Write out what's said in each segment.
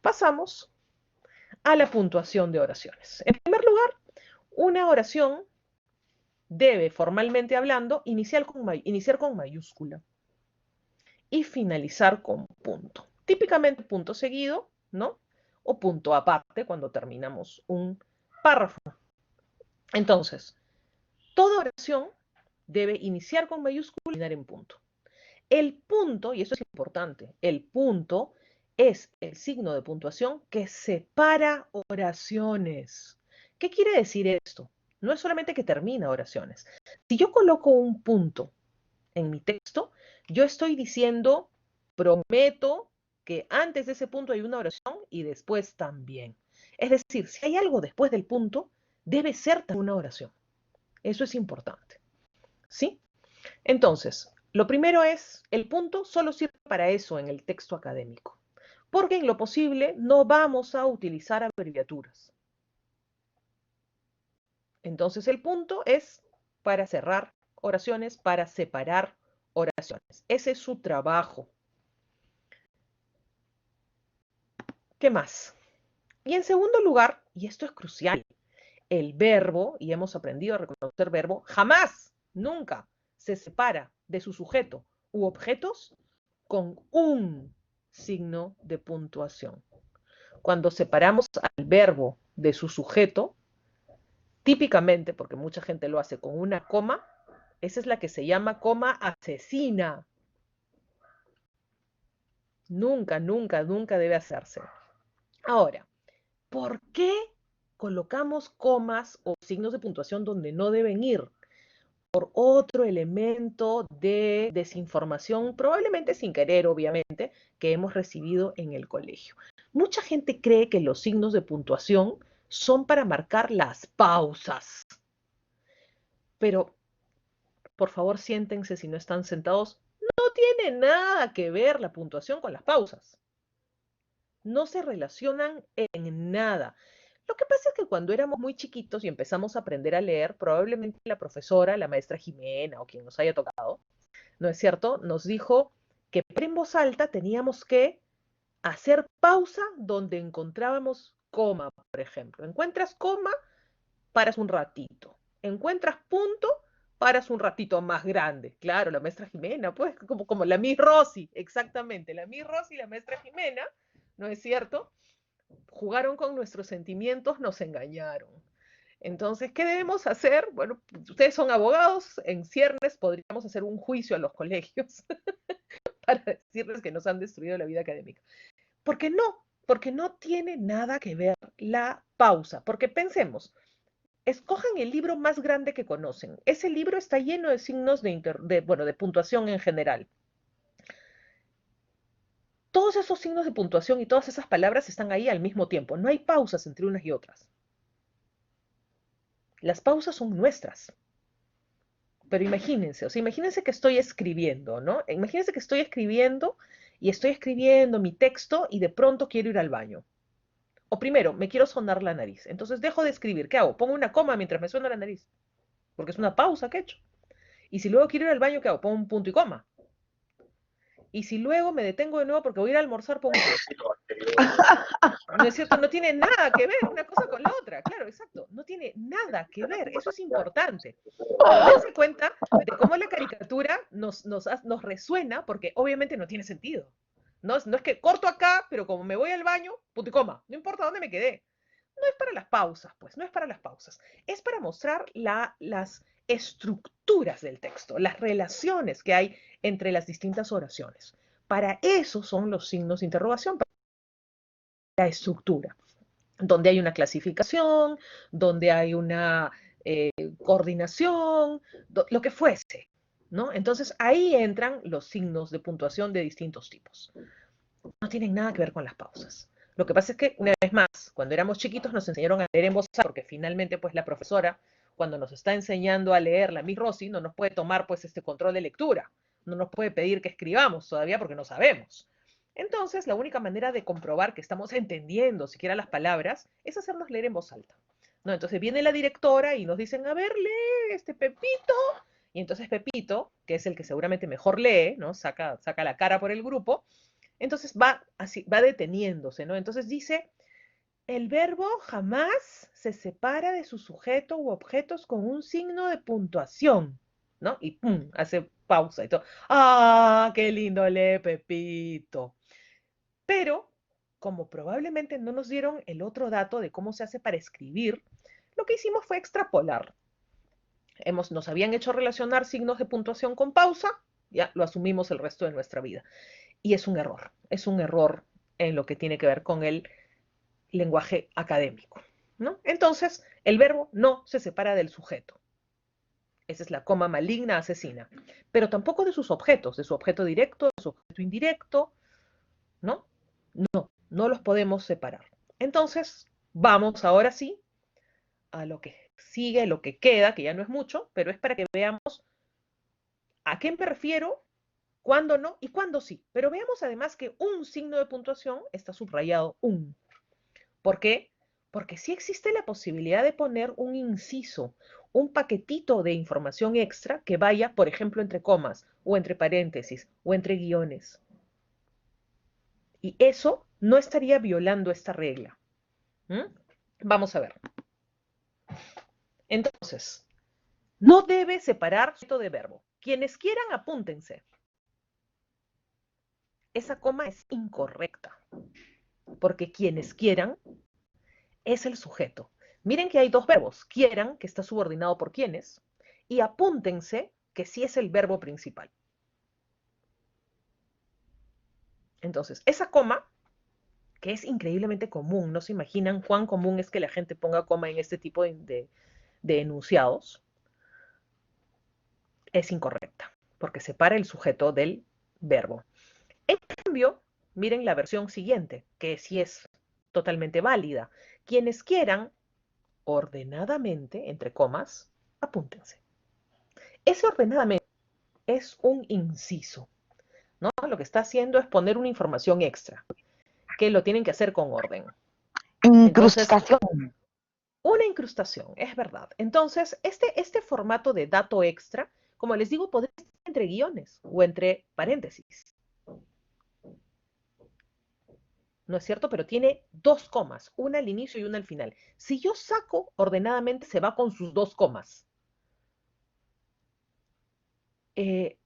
pasamos a la puntuación de oraciones. En primer lugar, una oración debe, formalmente hablando, iniciar con mayúscula y finalizar con punto. Típicamente punto seguido, ¿no? O punto aparte cuando terminamos un párrafo. Entonces, toda oración debe iniciar con mayúscula y terminar en punto. El punto, y eso es importante, el punto es el signo de puntuación que separa oraciones. ¿Qué quiere decir esto? No es solamente que termina oraciones. Si yo coloco un punto en mi texto, yo estoy diciendo, prometo que antes de ese punto hay una oración y después también. Es decir, si hay algo después del punto, debe ser una oración. Eso es importante. ¿Sí? Entonces, lo primero es, el punto solo sirve para eso en el texto académico, porque en lo posible no vamos a utilizar abreviaturas. Entonces, el punto es para cerrar oraciones, para separar oraciones. Ese es su trabajo. ¿Qué más? Y en segundo lugar, y esto es crucial, el verbo, y hemos aprendido a reconocer verbo, jamás, nunca se separa de su sujeto u objetos con un signo de puntuación. Cuando separamos al verbo de su sujeto, típicamente, porque mucha gente lo hace con una coma, esa es la que se llama coma asesina. Nunca, nunca, nunca debe hacerse. Ahora, ¿por qué colocamos comas o signos de puntuación donde no deben ir? Por otro elemento de desinformación, probablemente sin querer, obviamente, que hemos recibido en el colegio. Mucha gente cree que los signos de puntuación son para marcar las pausas. Pero, por favor, siéntense si no están sentados. No tiene nada que ver la puntuación con las pausas. No se relacionan en nada. Lo que pasa es que cuando éramos muy chiquitos y empezamos a aprender a leer, probablemente la profesora, la maestra Jimena o quien nos haya tocado, ¿no es cierto? Nos dijo que en voz alta teníamos que hacer pausa donde encontrábamos coma, por ejemplo. Encuentras coma, paras un ratito. Encuentras punto, paras un ratito más grande. Claro, la maestra Jimena, pues como la Miss Rosy, exactamente. La Miss Rosy y la maestra Jimena, ¿no es cierto? Jugaron con nuestros sentimientos, nos engañaron. Entonces, ¿qué debemos hacer? Bueno, ustedes son abogados, en ciernes podríamos hacer un juicio a los colegios para decirles que nos han destruido la vida académica. Porque no tiene nada que ver la pausa. Porque pensemos, escojan el libro más grande que conocen. Ese libro está lleno de signos de puntuación en general. Todos esos signos de puntuación y todas esas palabras están ahí al mismo tiempo. No hay pausas entre unas y otras. Las pausas son nuestras. Pero imagínense, o sea, imagínense que estoy escribiendo, ¿no? Imagínense que estoy escribiendo y estoy escribiendo mi texto y de pronto quiero ir al baño. O primero, me quiero sonar la nariz. Entonces dejo de escribir. ¿Qué hago? Pongo una coma mientras me suena la nariz. Porque es una pausa que he hecho. Y si luego quiero ir al baño, ¿qué hago? Pongo un punto y coma. Y si luego me detengo de nuevo porque voy a ir a almorzar, pongo un punto. ¿No es cierto? No tiene nada que ver una cosa con la otra. Claro, exacto. No tiene nada que ver. Eso es importante. Ahora, dense cuenta de cómo la caricatura nos resuena porque obviamente no tiene sentido. No es que corto acá, pero como me voy al baño, punto y coma. No importa dónde me quedé. No es para las pausas, pues, no es para las pausas. Es para mostrar las estructuras del texto, las relaciones que hay entre las distintas oraciones. Para eso son los signos de interrogación, para la estructura, donde hay una clasificación, donde hay una coordinación, lo que fuese, ¿no? Entonces ahí entran los signos de puntuación de distintos tipos. No tienen nada que ver con las pausas. Lo que pasa es que, una vez más, cuando éramos chiquitos nos enseñaron a leer en voz alta, porque finalmente, pues, la profesora, cuando nos está enseñando a leer, la Miss Rosy, no nos puede tomar, pues, este control de lectura. No nos puede pedir que escribamos todavía porque no sabemos. Entonces, la única manera de comprobar que estamos entendiendo siquiera las palabras es hacernos leer en voz alta. ¿No? Entonces viene la directora y nos dicen, a ver, lee este Pepito. Y entonces Pepito, que es el que seguramente mejor lee, ¿no? Saca la cara por el grupo, Entonces va así, va deteniéndose, ¿no? Entonces dice, el verbo jamás se separa de su sujeto u objetos con un signo de puntuación, ¿no? Y pum, hace pausa y todo. ¡Ah, qué lindo lee Pepito! Pero, como probablemente no nos dieron el otro dato de cómo se hace para escribir, lo que hicimos fue extrapolar. Nos habían hecho relacionar signos de puntuación con pausa, ya lo asumimos el resto de nuestra vida. Y es un error en lo que tiene que ver con el lenguaje académico, ¿no? Entonces, el verbo no se separa del sujeto. Esa es la coma maligna asesina. Pero tampoco de sus objetos, de su objeto directo, de su objeto indirecto, ¿no? No los podemos separar. Entonces, vamos ahora sí a lo que sigue, lo que queda, que ya no es mucho, pero es para que veamos a qué me refiero, cuándo no y cuándo sí. Pero veamos además que un signo de puntuación está subrayado un. ¿Por qué? Porque sí existe la posibilidad de poner un inciso, un paquetito de información extra que vaya, por ejemplo, entre comas, o entre paréntesis, o entre guiones. Y eso no estaría violando esta regla. ¿Mm? Vamos a ver. Entonces, no debe separar sujeto de verbo. Quienes quieran, apúntense. Esa coma es incorrecta, porque quienes quieran es el sujeto. Miren que hay dos verbos, quieran, que está subordinado por quienes, y apúntense, que sí es el verbo principal. Entonces, esa coma, que es increíblemente común, no se imaginan cuán común es que la gente ponga coma en este tipo de enunciados, es incorrecta, porque separa el sujeto del verbo. En cambio, miren la versión siguiente, que sí es totalmente válida. Quienes quieran, ordenadamente, entre comas, apúntense. Ese ordenadamente es un inciso, ¿no? Lo que está haciendo es poner una información extra, que lo tienen que hacer con orden. Entonces, Incrustación. una incrustación, es verdad. Entonces, este formato de dato extra, como les digo, podría estar entre guiones o entre paréntesis. ¿No es cierto? Pero tiene dos comas, una al inicio y una al final. Si yo saco ordenadamente, se va con sus dos comas. Eh,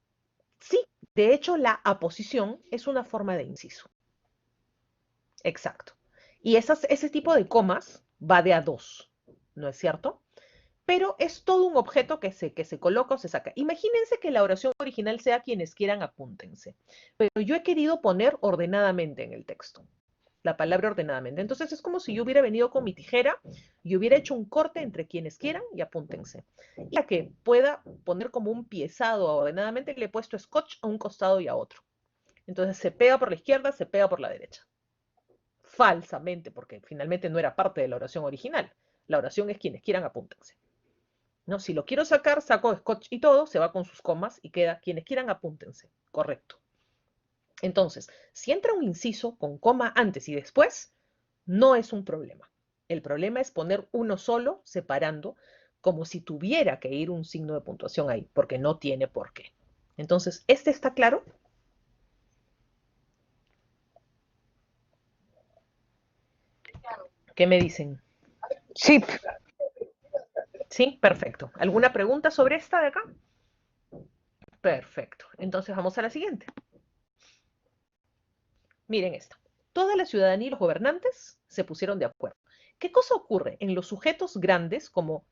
sí, de hecho, la aposición es una forma de inciso. Exacto. Y ese tipo de comas va de a dos, ¿no es cierto? Pero es todo un objeto que se coloca o se saca. Imagínense que la oración original sea quienes quieran apúntense, pero yo he querido poner ordenadamente en el texto, la palabra ordenadamente. Entonces es como si yo hubiera venido con mi tijera y hubiera hecho un corte entre quienes quieran y apúntense. Y a que pueda poner como un piezado ordenadamente, le he puesto scotch a un costado y a otro. Entonces se pega por la izquierda, se pega por la derecha. Falsamente, porque finalmente no era parte de la oración original. La oración es quienes quieran apúntense. ¿No? Si lo quiero sacar, saco scotch y todo, se va con sus comas y queda quienes quieran apúntense. Correcto. Entonces, si entra un inciso con coma antes y después, no es un problema. El problema es poner uno solo separando como si tuviera que ir un signo de puntuación ahí, porque no tiene por qué. Entonces, ¿este está claro? ¿Qué me dicen? Sí. Sí, perfecto. ¿Alguna pregunta sobre esta de acá? Perfecto. Entonces vamos a la siguiente. Miren esta. Toda la ciudadanía y los gobernantes se pusieron de acuerdo. ¿Qué cosa ocurre en los sujetos grandes, como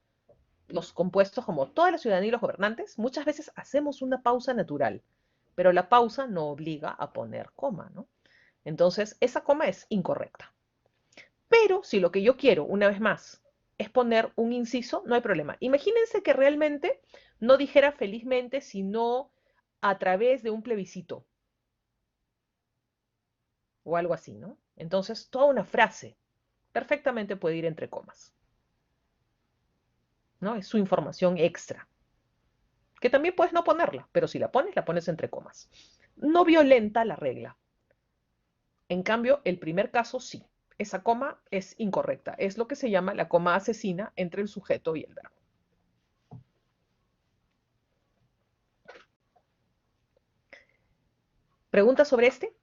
los compuestos, como toda la ciudadanía y los gobernantes? Muchas veces hacemos una pausa natural, pero la pausa no obliga a poner coma, ¿no? Entonces, esa coma es incorrecta. Pero si lo que yo quiero, una vez más, es poner un inciso, no hay problema. Imagínense que realmente no dijera felizmente, sino a través de un plebiscito o algo así, ¿no? Entonces, toda una frase perfectamente puede ir entre comas, ¿no? Es su información extra, que también puedes no ponerla, pero si la pones entre comas. No violenta la regla. En cambio, el primer caso sí. Esa coma es incorrecta. Es lo que se llama la coma asesina entre el sujeto y el verbo. ¿Preguntas sobre este?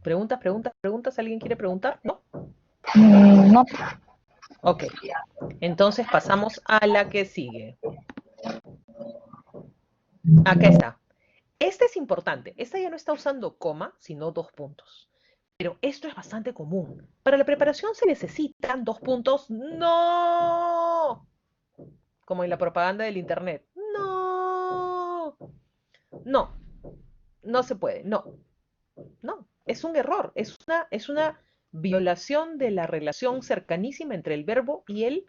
Preguntas, preguntas, preguntas. ¿Alguien quiere preguntar? ¿No? No. Ok. Entonces pasamos a la que sigue. Acá está. Esta es importante. Esta ya no está usando coma, sino dos puntos. Pero esto es bastante común. Para la preparación se necesitan dos puntos. ¡No! Como en la propaganda del internet. ¡No! No, no se puede. No, no. Es un error. Es una violación de la relación cercanísima entre el verbo y el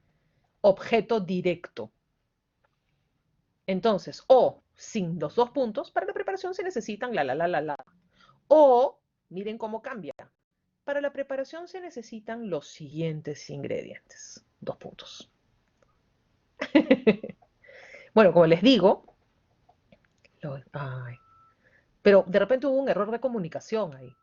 objeto directo. Entonces, o sin los dos puntos, para la preparación se necesitan la. O, miren cómo cambia. Para la preparación se necesitan los siguientes ingredientes. Dos puntos. Bueno, como les digo, ay, pero de repente hubo un error de comunicación ahí.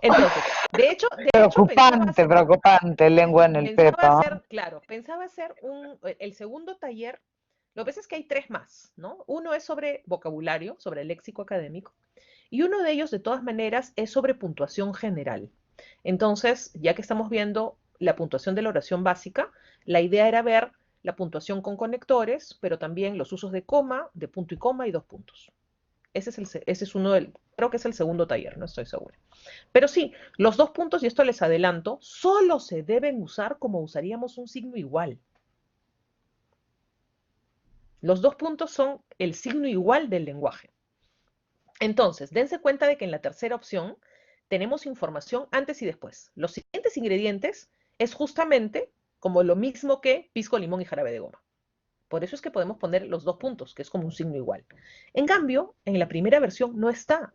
Entonces, de hecho Preocupante, preocupante, lengua en el pensaba peto. hacer, claro, pensaba hacer el segundo taller. Lo que pasa es que hay tres más, ¿no? Uno es sobre vocabulario, sobre el léxico académico, y uno de ellos, de todas maneras, es sobre puntuación general. Entonces, ya que estamos viendo la puntuación de la oración básica, la idea era ver la puntuación con conectores, pero también los usos de coma, de punto y coma y dos puntos. Ese es uno del, creo que es el segundo taller, no estoy segura. Pero sí, los dos puntos, y esto les adelanto, solo se deben usar como usaríamos un signo igual. Los dos puntos son el signo igual del lenguaje. Entonces, dense cuenta de que en la tercera opción tenemos información antes y después. Los siguientes ingredientes es justamente como lo mismo que pisco, limón y jarabe de goma. Por eso es que podemos poner los dos puntos, que es como un signo igual. En cambio, en la primera versión no está.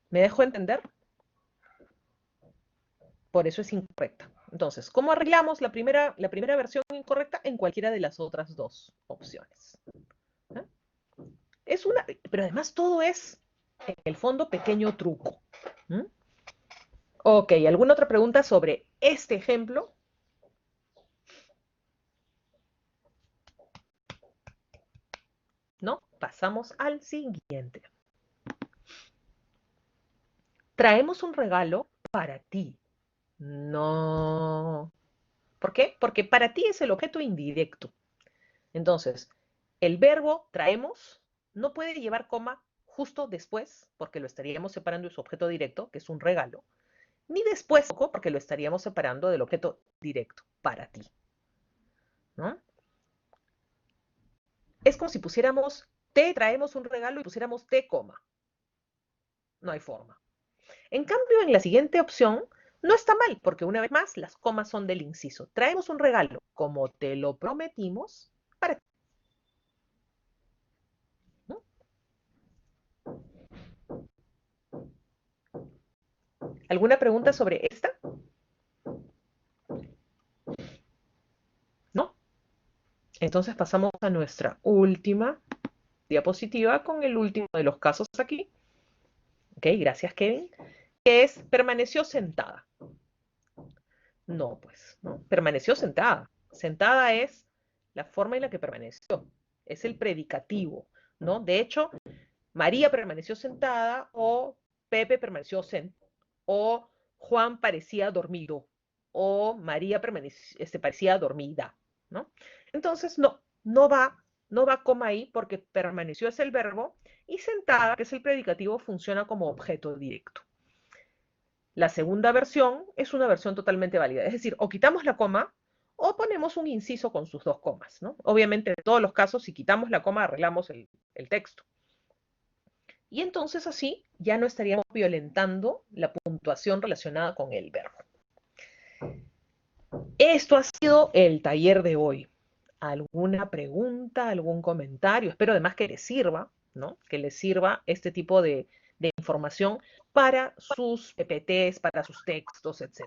¿Me dejo entender? Por eso es incorrecta. Entonces, ¿cómo arreglamos la primera versión incorrecta? En cualquiera de las otras dos opciones. ¿Eh? Pero además todo es, en el fondo, pequeño truco. ¿Mm? Ok, ¿alguna otra pregunta sobre este ejemplo? No, pasamos al siguiente. Traemos un regalo para ti. No. ¿Por qué? Porque para ti es el objeto indirecto. Entonces, el verbo traemos no puede llevar coma justo después, porque lo estaríamos separando de su objeto directo, que es un regalo, ni después, porque lo estaríamos separando del objeto directo, para ti. ¿No? Es como si pusiéramos te traemos un regalo y pusiéramos te coma. No hay forma. En cambio, en la siguiente opción, no está mal, porque una vez más, las comas son del inciso. Traemos un regalo, como te lo prometimos, para ti. ¿No? ¿Alguna pregunta sobre esta? ¿No? Entonces pasamos a nuestra última diapositiva con el último de los casos aquí. Ok, gracias Kevin. Que es permaneció sentada. No, pues, ¿no? Permaneció sentada. Sentada es la forma en la que permaneció. Es el predicativo, ¿no? De hecho, María permaneció sentada o Pepe permaneció sentado o Juan parecía dormido o María parecía dormida, ¿no? Entonces, no va coma ahí porque permaneció es el verbo y sentada, que es el predicativo, funciona como objeto directo. La segunda versión es una versión totalmente válida, es decir, o quitamos la coma o ponemos un inciso con sus dos comas, ¿no? Obviamente, en todos los casos, si quitamos la coma, arreglamos el texto. Y entonces así ya no estaríamos violentando la puntuación relacionada con el verbo. Esto ha sido el taller de hoy. ¿Alguna pregunta, algún comentario? Espero además que les sirva, ¿no? Que les sirva este tipo de información para sus PPTs, para sus textos, etc.